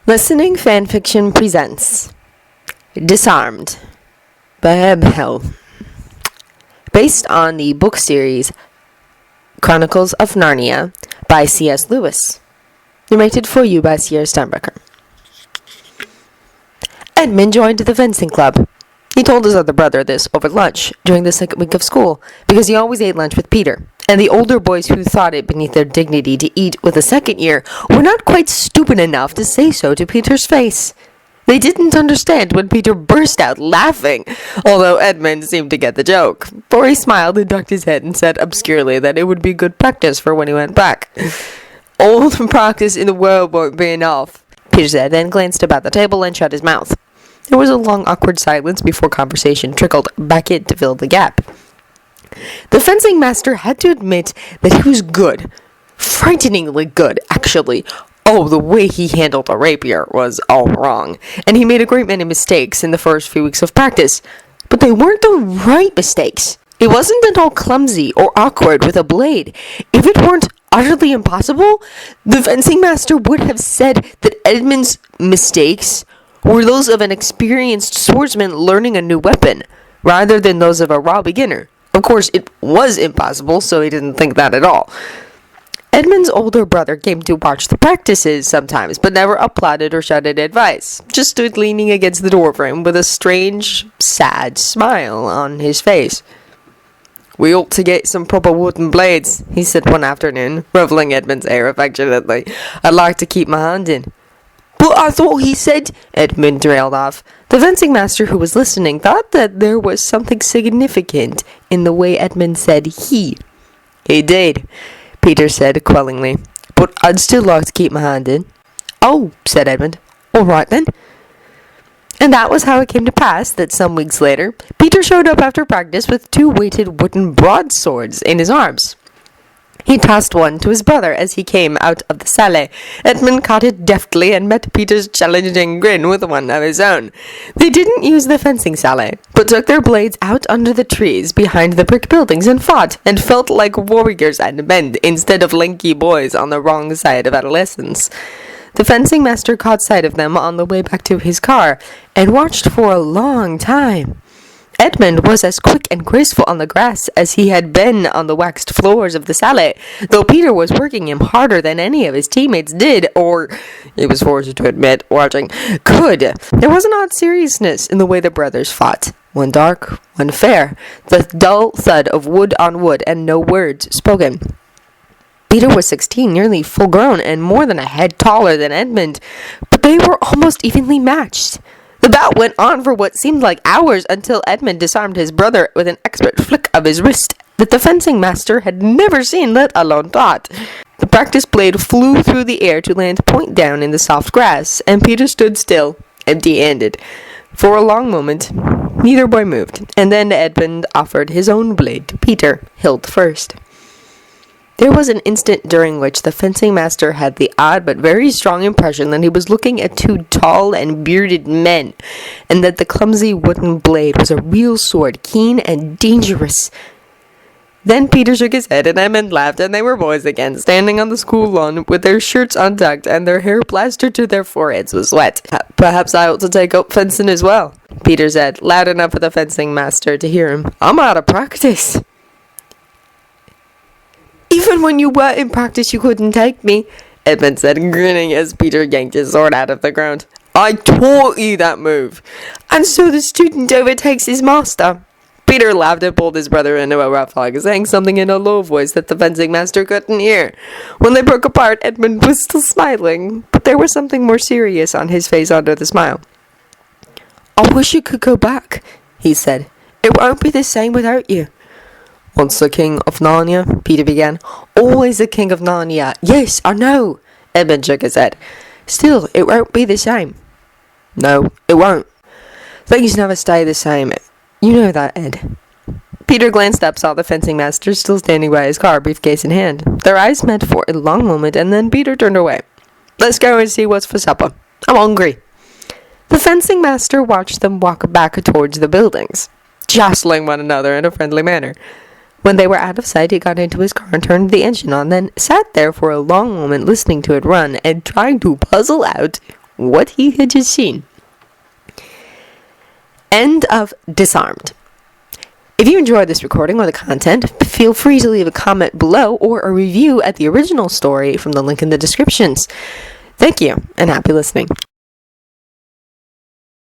Listening Fanfiction presents Disarmed by Edmund, based on the book series Chronicles of Narnia by C.S. Lewis, narrated for you by Sierra Steinbecker. Edmund joined the fencing club. He told his other brother this over lunch during the second week of school, because he always ate lunch with Peter, and the older boys who thought it beneath their dignity to eat with the second year were not quite stupid enough to say so to Peter's face. They didn't understand when Peter burst out laughing, although Edmund seemed to get the joke, for he smiled and ducked his head and said obscurely that it would be good practice for when he went back. "All the practice in the world won't be enough," Peter said, then glanced about the table and shut his mouth. There was a long awkward silence before conversation trickled back in to fill the gap. The fencing master had to admit that he was good. Frighteningly good, actually. Oh, the way he handled the rapier was all wrong, and he made a great many mistakes in the first few weeks of practice. But they weren't the right mistakes. It wasn't at all clumsy or awkward with a blade. If it weren't utterly impossible, the fencing master would have said that Edmund's mistakes were those of an experienced swordsman learning a new weapon, rather than those of a raw beginner. Of course, it was impossible, so he didn't think that at all. Edmund's older brother came to watch the practices sometimes, but never applauded or shouted advice. Just stood leaning against the doorframe with a strange, sad smile on his face. "We ought to get some proper wooden blades," he said one afternoon, ruffling Edmund's hair affectionately. "I'd like to keep my hand in." "But I thought he said," Edmund trailed off. The fencing master, who was listening, thought that there was something significant in the way Edmund said he. "He did," Peter said quellingly. "But I'd still like to keep my hand in." "Oh," said Edmund. "All right then." And that was how it came to pass that some weeks later, Peter showed up after practice with 2 weighted wooden broadswords in his arms. He tossed one to his brother as he came out of the salle. Edmund caught it deftly and met Peter's challenging grin with one of his own. They didn't use the fencing salle, but took their blades out under the trees behind the brick buildings and fought, and felt like warriors and men instead of lanky boys on the wrong side of adolescence. The fencing master caught sight of them on the way back to his car, and watched for a long time. Edmund was as quick and graceful on the grass as he had been on the waxed floors of the salle, though Peter was working him harder than any of his teammates did, or, he was forced to admit, watching, could. There was an odd seriousness in the way the brothers fought. One dark, one fair, the dull thud of wood on wood, and no words spoken. Peter was 16, nearly full-grown, and more than a head taller than Edmund, but they were almost evenly matched. The bout went on for what seemed like hours until Edmund disarmed his brother with an expert flick of his wrist that the fencing master had never seen, let alone taught. The practice blade flew through the air to land point down in the soft grass, and Peter stood still, empty-handed. For a long moment, neither boy moved, and then Edmund offered his own blade to Peter, hilt first. There was an instant during which the fencing master had the odd but very strong impression that he was looking at 2 tall and bearded men, and that the clumsy wooden blade was a real sword, keen and dangerous. Then Peter shook his head, and Edmund laughed, and they were boys again, standing on the school lawn with their shirts untucked and their hair plastered to their foreheads with sweat. "Perhaps I ought to take up fencing as well," Peter said, loud enough for the fencing master to hear him. "I'm out of practice." "Even when you were in practice, you couldn't take me," Edmund said, grinning as Peter yanked his sword out of the ground. "I taught you that move." "And so the student overtakes his master." Peter laughed and pulled his brother into a rough hug, saying something in a low voice that the fencing master couldn't hear. When they broke apart, Edmund was still smiling, but there was something more serious on his face under the smile. "I wish you could go back," he said. "It won't be the same without you." "Once the king of Narnia," Peter began. "Always the king of Narnia. Yes, I know." Edmund shook his head. "Still, it won't be the same." "No, it won't. Things never stay the same. You know that, Ed." Peter glanced up, saw the fencing master still standing by his car, briefcase in hand. Their eyes met for a long moment, and then Peter turned away. "Let's go and see what's for supper. I'm hungry." The fencing master watched them walk back towards the buildings, jostling one another in a friendly manner. When they were out of sight, he got into his car and turned the engine on, then sat there for a long moment listening to it run and trying to puzzle out what he had just seen. End of Disarmed. If you enjoyed this recording or the content, feel free to leave a comment below or a review at the original story from the link in the descriptions. Thank you, and happy listening.